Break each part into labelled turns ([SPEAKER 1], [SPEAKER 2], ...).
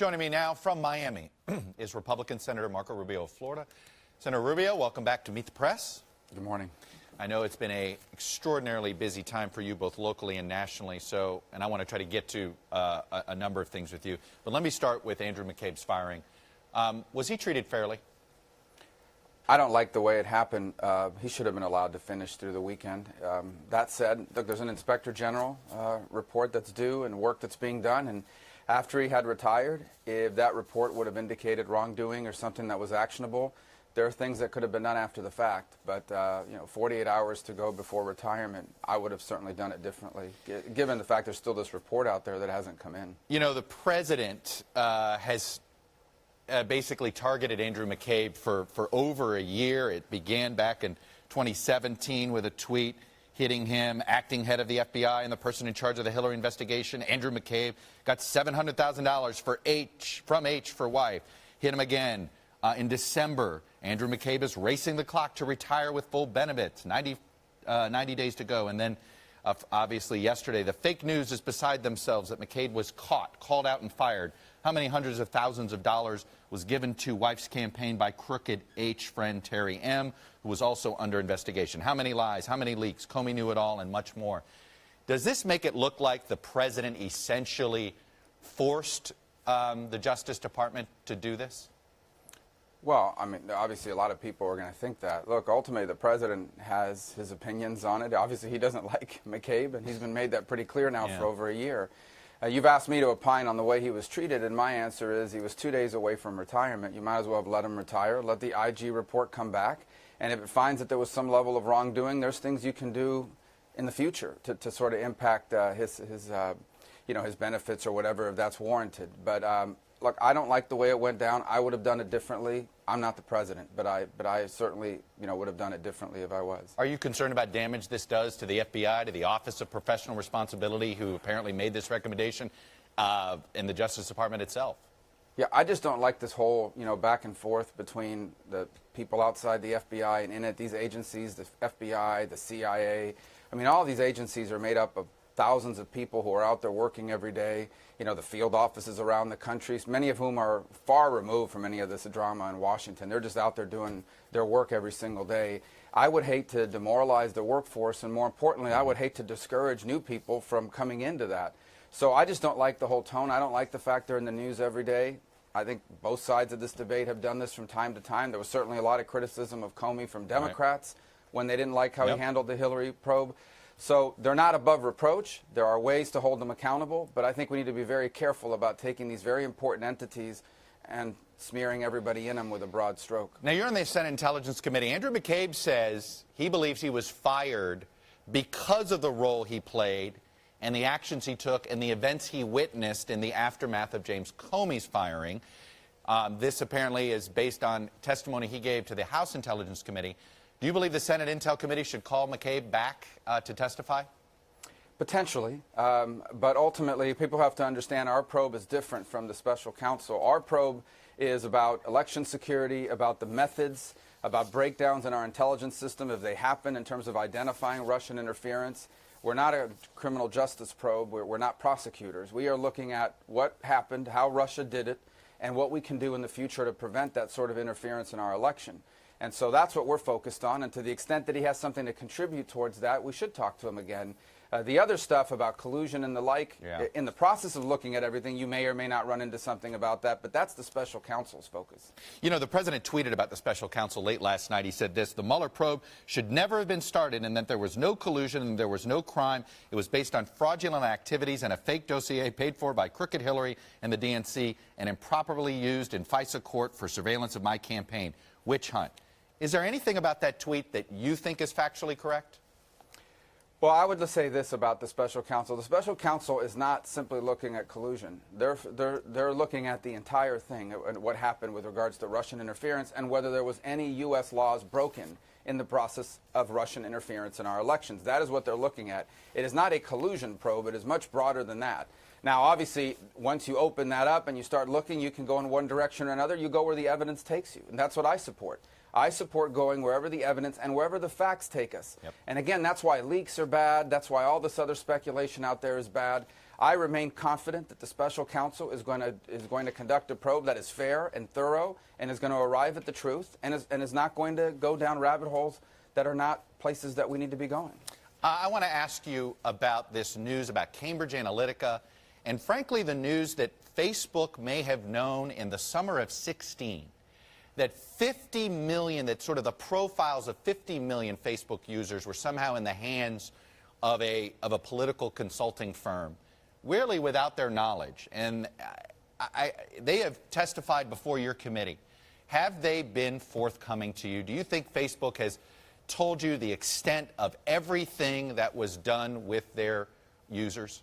[SPEAKER 1] Joining me now from Miami is Republican Senator Marco Rubio of Florida. Senator Rubio, welcome back to Meet the Press.
[SPEAKER 2] Good morning.
[SPEAKER 1] I know it's been an extraordinarily busy time for you both locally and nationally, and I want to try to get to a number of things with you. But let me start with Andrew McCabe's firing. Was he treated fairly?
[SPEAKER 2] I don't like the way it happened. He should have been allowed to finish through the weekend. That said, look, there's an Inspector General report that's due and work that's being done. And after he had retired, if that report would have indicated wrongdoing or something that was actionable, there are things that could have been done after the fact. But, 48 hours to go before retirement, I would have certainly done it differently, given the fact there's still this report out there that hasn't come in.
[SPEAKER 1] You know, the president has basically targeted Andrew McCabe for over a year. It began back in 2017 with a tweet hitting him, acting head of the FBI and the person in charge of the Hillary investigation. Andrew McCabe got $700,000 from H for wife. Hit him again in December. Andrew McCabe is racing the clock to retire with full benefits. 90 days to go. And then obviously yesterday, the fake news is beside themselves that McCabe was caught, called out and fired. How many hundreds of thousands of dollars was given to wife's campaign by crooked H friend Terry M., who was also under investigation? How many lies, how many leaks? Comey knew it all and much more. Does this make it look like the president essentially forced the Justice Department to do this?
[SPEAKER 2] Well, I mean, obviously a lot of people are going to think that. Look, ultimately the president has his opinions on it. Obviously he doesn't like McCabe, and he's been made that pretty clear now for over a year. You've asked me to opine on the way he was treated, and my answer is he was 2 days away from retirement. You might as well have let him retire, let the IG report come back, and if it finds that there was some level of wrongdoing, there's things you can do in the future to sort of impact his benefits or whatever, if that's warranted. But look, I don't like the way it went down. I would have done it differently. I'm not the president, but I certainly would have done it differently if I was.
[SPEAKER 1] Are you concerned about damage this does to the FBI, to the Office of Professional Responsibility, who apparently made this recommendation, in the Justice Department itself?
[SPEAKER 2] Yeah, I just don't like this whole back and forth between the people outside the FBI and in it. These agencies, the FBI, the CIA. I mean, all these agencies are made up of thousands of people who are out there working every day, the field offices around the country, many of whom are far removed from any of this drama in Washington. They're just out there doing their work every single day. I would hate to demoralize the workforce, and more importantly, I would hate to discourage new people from coming into that. So I just don't like the whole tone. I don't like the fact they're in the news every day. I think both sides of this debate have done this from time to time. There was certainly a lot of criticism of Comey from Democrats when they didn't like how he handled the Hillary probe. So they're not above reproach. There are ways to hold them accountable, but I think we need to be very careful about taking these very important entities and smearing everybody in them with a broad stroke.
[SPEAKER 1] Now, you're on the Senate Intelligence Committee. Andrew McCabe says he believes he was fired because of the role he played and the actions he took and the events he witnessed in the aftermath of James Comey's firing. This apparently is based on testimony he gave to the House Intelligence Committee. Do you believe the Senate Intel Committee should call McCabe back to testify?
[SPEAKER 2] Potentially, but ultimately people have to understand our probe is different from the Special Counsel. Our probe is about election security, about the methods, about breakdowns in our intelligence system if they happen in terms of identifying Russian interference. We're not a criminal justice probe. We're not prosecutors. We are looking at what happened, how Russia did it, and what we can do in the future to prevent that sort of interference in our election. And so that's what we're focused on, and to the extent that he has something to contribute towards that, we should talk to him again. The other stuff about collusion and the like, in the process of looking at everything, you may or may not run into something about that, but that's the Special Counsel's focus.
[SPEAKER 1] You know, the president tweeted about the Special Counsel late last night. He said this: the Mueller probe should never have been started, and that there was no collusion and there was no crime. It was based on fraudulent activities and a fake dossier paid for by crooked Hillary and the DNC and improperly used in FISA court for surveillance of my campaign. Witch hunt. Is there anything about that tweet that you think is factually correct?
[SPEAKER 2] Well, I would just say this about the Special Counsel. The Special Counsel is not simply looking at collusion. They're looking at the entire thing, and what happened with regards to Russian interference and whether there was any U.S. laws broken in the process of Russian interference in our elections. That is what they're looking at. It is not a collusion probe. It is much broader than that. Now, obviously, once you open that up and you start looking, you can go in one direction or another. You go where the evidence takes you, and that's what I support. I support going wherever the evidence and wherever the facts take us. And again, that's why leaks are bad. That's why all this other speculation out there is bad. I remain confident that the special counsel is going to conduct a probe that is fair and thorough and is going to arrive at the truth and is not going to go down rabbit holes that are not places that we need to be going.
[SPEAKER 1] I want to ask you about this news about Cambridge Analytica and, frankly, the news that Facebook may have known in the summer of 16 that 50 million, that sort of the profiles of 50 million Facebook users were somehow in the hands of a political consulting firm, really without their knowledge. And they have testified before your committee. Have they been forthcoming to you? Do you think Facebook has told you the extent of everything that was done with their users?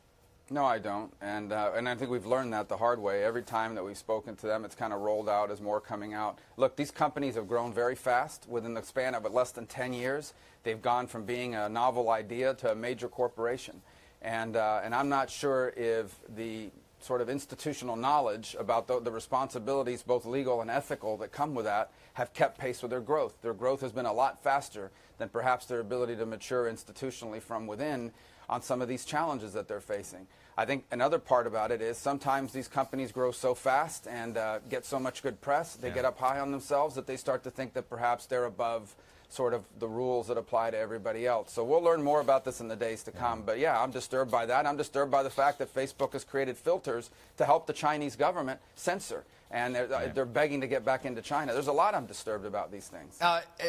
[SPEAKER 2] No, I don't, and I think we've learned that the hard way. Every time that we've spoken to them, it's kind of rolled out as more coming out. Look, these companies have grown very fast. Within the span of less than 10 years, they've gone from being a novel idea to a major corporation. And I'm not sure if the sort of institutional knowledge about the responsibilities, both legal and ethical, that come with that have kept pace with their growth. Their growth has been a lot faster than perhaps their ability to mature institutionally from within on some of these challenges that they're facing. I think another part about it is sometimes these companies grow so fast and get so much good press, they get up high on themselves that they start to think that perhaps they're above sort of the rules that apply to everybody else. So we'll learn more about this in the days to come. But yeah, I'm disturbed by that. I'm disturbed by the fact that Facebook has created filters to help the Chinese government censor. And they're begging to get back into China. There's a lot I'm disturbed about these things.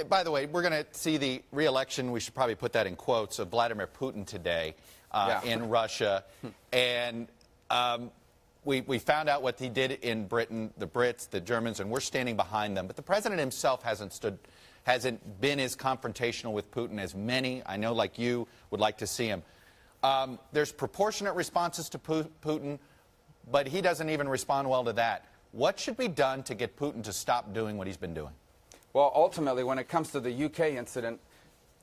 [SPEAKER 1] By the way, we're going to see the re-election, we should probably put that in quotes, of Vladimir Putin today in Russia. And we found out what he did in Britain, the Brits, the Germans, and we're standing behind them. But the president himself hasn't been as confrontational with Putin as many, I know, like you, would like to see him. There's proportionate responses to Putin, but he doesn't even respond well to that. What should be done to get Putin to stop doing what he's been doing?
[SPEAKER 2] Well, ultimately, when it comes to the UK incident,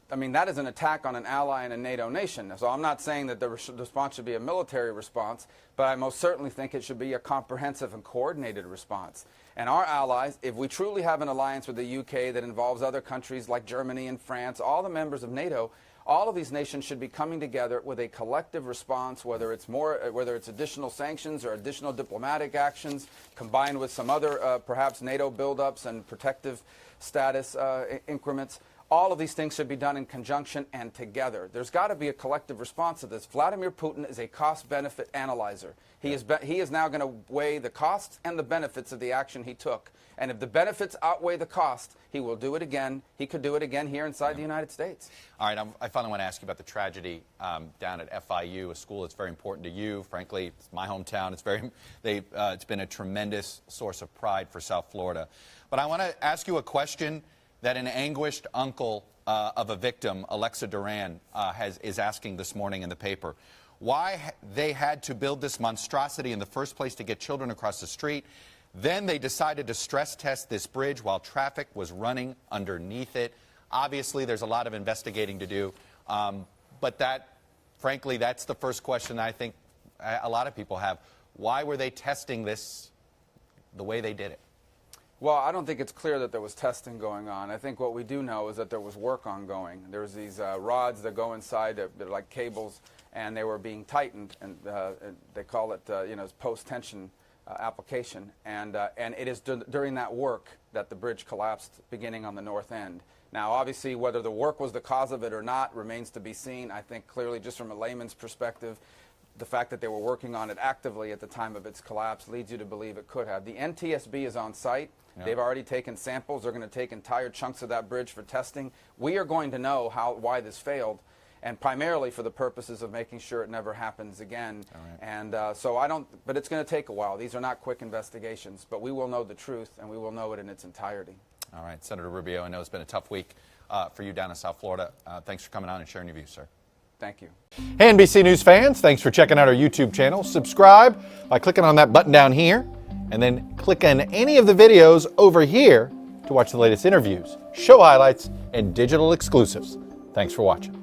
[SPEAKER 2] I mean, that is an attack on an ally and a NATO nation. So I'm not saying that the response should be a military response, but I most certainly think it should be a comprehensive and coordinated response. And our allies, if we truly have an alliance with the UK that involves other countries like Germany and France, all the members of NATO, all of these nations should be coming together with a collective response, whether it's additional sanctions or additional diplomatic actions, combined with some other perhaps NATO buildups and protective status increments. All of these things should be done in conjunction and together. There's got to be a collective response to this. Vladimir Putin is a cost-benefit analyzer. He is now going to weigh the costs and the benefits of the action he took. And if the benefits outweigh the cost, he will do it again. He could do it again here inside the United States.
[SPEAKER 1] All right, I finally want to ask you about the tragedy down at FIU, a school that's very important to you. Frankly, it's my hometown. It's been a tremendous source of pride for South Florida. But I want to ask you a question that an anguished uncle of a victim, Alexa Duran, is asking this morning in the paper. Why they had to build this monstrosity in the first place to get children across the street. Then they decided to stress test this bridge while traffic was running underneath it. Obviously, there's a lot of investigating to do. But frankly, that's the first question I think a lot of people have. Why were they testing this the way they did it?
[SPEAKER 2] Well, I don't think it's clear that there was testing going on. I think what we do know is that there was work ongoing. There's these rods that go inside, they're like cables, and they were being tightened, and they call it, post-tension application. And it is during that work that the bridge collapsed, beginning on the north end. Now, obviously, whether the work was the cause of it or not remains to be seen. I think clearly, just from a layman's perspective, the fact that they were working on it actively at the time of its collapse leads you to believe it could have. The NTSB is on site. Yeah. They've already taken samples. They're going to take entire chunks of that bridge for testing. We are going to know why this failed, and primarily for the purposes of making sure it never happens again. Right. And but it's going to take a while. These are not quick investigations, but we will know the truth, and we will know it in its entirety.
[SPEAKER 1] All right, Senator Rubio, I know it's been a tough week for you down in South Florida. Thanks for coming on and sharing your views, sir.
[SPEAKER 2] Thank you.
[SPEAKER 1] Hey, NBC News fans, thanks for checking out our YouTube channel. Subscribe by clicking on that button down here, and then click on any of the videos over here to watch the latest interviews, show highlights, and digital exclusives. Thanks for watching.